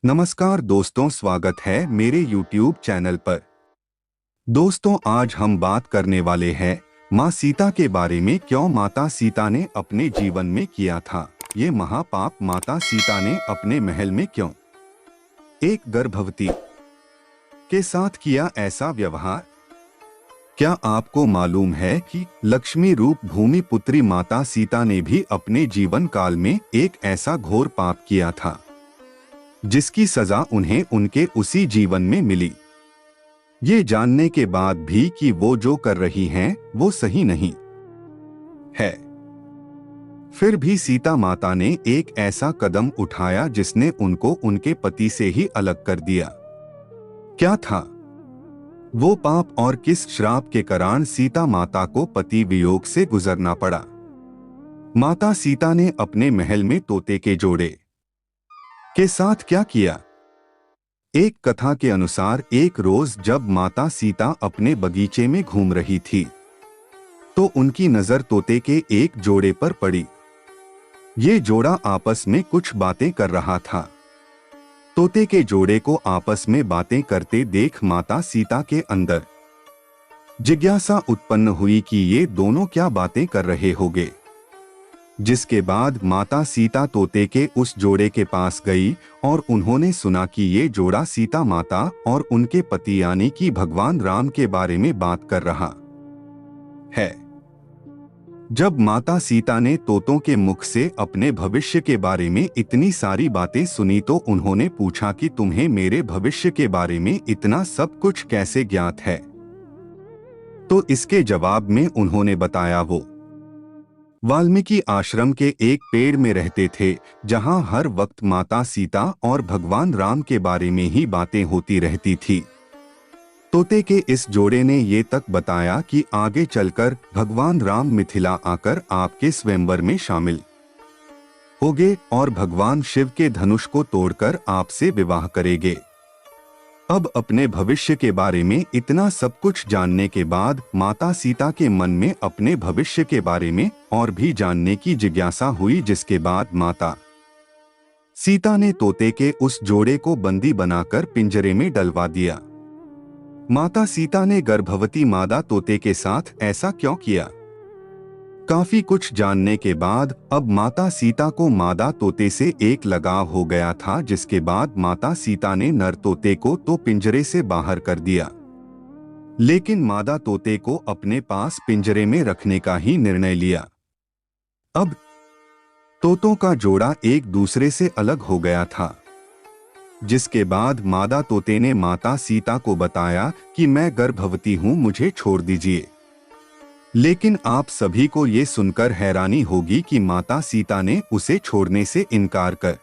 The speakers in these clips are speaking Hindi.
नमस्कार दोस्तों, स्वागत है मेरे YouTube चैनल पर। दोस्तों, आज हम बात करने वाले हैं माँ सीता के बारे में। क्यों माता सीता ने अपने जीवन में किया था ये महापाप? माता सीता ने अपने महल में क्यों एक गर्भवती के साथ किया ऐसा व्यवहार? क्या आपको मालूम है कि लक्ष्मी रूप भूमि पुत्री माता सीता ने भी अपने जीवन काल में एक ऐसा घोर पाप किया था जिसकी सजा उन्हें उनके उसी जीवन में मिली, ये जानने के बाद भी कि वो जो कर रही हैं वो सही नहीं है। फिर भी सीता माता ने एक ऐसा कदम उठाया जिसने उनको उनके पति से ही अलग कर दिया। क्या था वो पाप और किस श्राप के कारण सीता माता को पति वियोग से गुजरना पड़ा? माता सीता ने अपने महल में तोते के जोड़े के साथ क्या किया? एक कथा के अनुसार एक रोज जब माता सीता अपने बगीचे में घूम रही थी तो उनकी नजर तोते के एक जोड़े पर पड़ी। ये जोड़ा आपस में कुछ बातें कर रहा था। तोते के जोड़े को आपस में बातें करते देख माता सीता के अंदर जिज्ञासा उत्पन्न हुई कि ये दोनों क्या बातें कर रहे होंगे। जिसके बाद माता सीता तोते के उस जोड़े के पास गई और उन्होंने सुना कि ये जोड़ा सीता माता और उनके पति यानी कि भगवान राम के बारे में बात कर रहा है। जब माता सीता ने तोतों के मुख से अपने भविष्य के बारे में इतनी सारी बातें सुनी तो उन्होंने पूछा कि तुम्हें मेरे भविष्य के बारे में इतना सब कुछ कैसे ज्ञात है? तो इसके जवाब में उन्होंने बताया वो वाल्मीकि आश्रम के एक पेड़ में रहते थे जहां हर वक्त माता सीता और भगवान राम के बारे में ही बातें होती रहती थी। तोते के इस जोड़े ने ये तक बताया कि आगे चलकर भगवान राम मिथिला आकर आपके स्वयंवर में शामिल होंगे और भगवान शिव के धनुष को तोड़कर आपसे विवाह करेंगे। अब अपने भविष्य के बारे में इतना सब कुछ जानने के बाद माता सीता के मन में अपने भविष्य के बारे में और भी जानने की जिज्ञासा हुई, जिसके बाद माता सीता ने तोते के उस जोड़े को बंदी बनाकर पिंजरे में डलवा दिया। माता सीता ने गर्भवती मादा तोते के साथ ऐसा क्यों किया? काफी कुछ जानने के बाद अब माता सीता को मादा तोते से एक लगाव हो गया था, जिसके बाद माता सीता ने नर तोते को तो पिंजरे से बाहर कर दिया, लेकिन मादा तोते को अपने पास पिंजरे में रखने का ही निर्णय लिया। अब तोतों का जोड़ा एक दूसरे से अलग हो गया था, जिसके बाद मादा तोते ने माता सीता को बताया कि मैं गर्भवती हूं, मुझे छोड़ दीजिए। लेकिन आप सभी को ये सुनकर हैरानी होगी कि माता सीता ने उसे छोड़ने से इनकार कर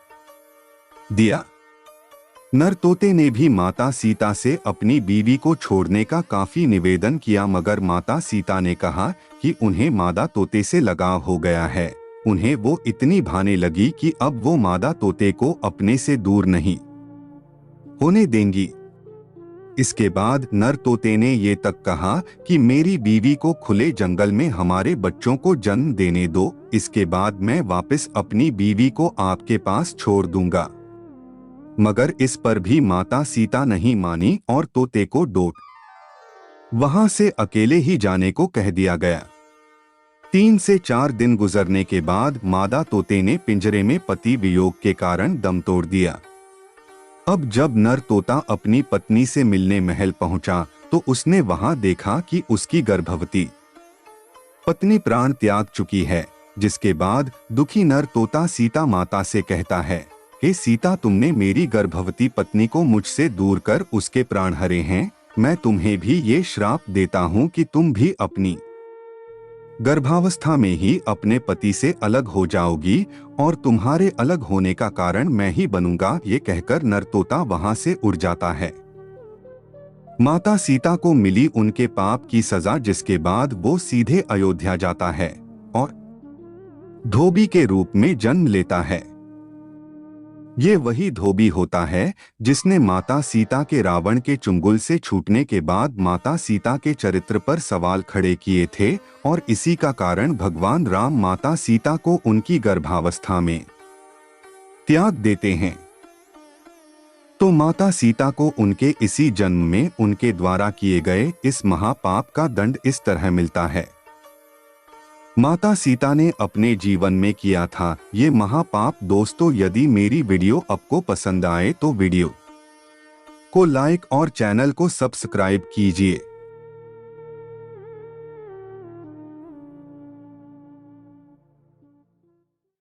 दिया। नर तोते ने भी माता सीता से अपनी बीवी को छोड़ने का काफी निवेदन किया, मगर माता सीता ने कहा कि उन्हें मादा तोते से लगाव हो गया है। उन्हें वो इतनी भाने लगी कि अब वो मादा तोते को अपने से दूर नहीं होने देंगी। इसके बाद नर तोते ने ये तक कहा कि मेरी बीवी को खुले जंगल में हमारे बच्चों को जन्म देने दो, इसके बाद मैं वापस अपनी बीवी को आपके पास छोड़ दूंगा। मगर इस पर भी माता सीता नहीं मानी और तोते को डोट वहां से अकेले ही जाने को कह दिया गया। 3 से 4 दिन गुजरने के बाद मादा तोते ने पिंजरे में पति वियोग के कारण दम तोड़ दिया। अब जब नर तोता अपनी पत्नी से मिलने महल पहुंचा तो उसने वहां देखा कि उसकी गर्भवती पत्नी प्राण त्याग चुकी है, जिसके बाद दुखी नर तोता सीता माता से कहता है, हे सीता, तुमने मेरी गर्भवती पत्नी को मुझसे दूर कर उसके प्राण हरे हैं। मैं तुम्हें भी ये श्राप देता हूं कि तुम भी अपनी गर्भावस्था में ही अपने पति से अलग हो जाओगी और तुम्हारे अलग होने का कारण मैं ही बनूंगा। ये कहकर नर तोता वहां से उड़ जाता है। माता सीता को मिली उनके पाप की सजा, जिसके बाद वो सीधे अयोध्या जाता है और धोबी के रूप में जन्म लेता है। ये वही धोबी होता है जिसने माता सीता के रावण के चुंगल से छूटने के बाद माता सीता के चरित्र पर सवाल खड़े किए थे, और इसी का कारण भगवान राम माता सीता को उनकी गर्भावस्था में त्याग देते हैं। तो माता सीता को उनके इसी जन्म में उनके द्वारा किए गए इस महापाप का दंड इस तरह मिलता है। माता सीता ने अपने जीवन में किया था ये महापाप। दोस्तों, यदि मेरी वीडियो आपको पसंद आए तो वीडियो को लाइक और चैनल को सब्सक्राइब कीजिए।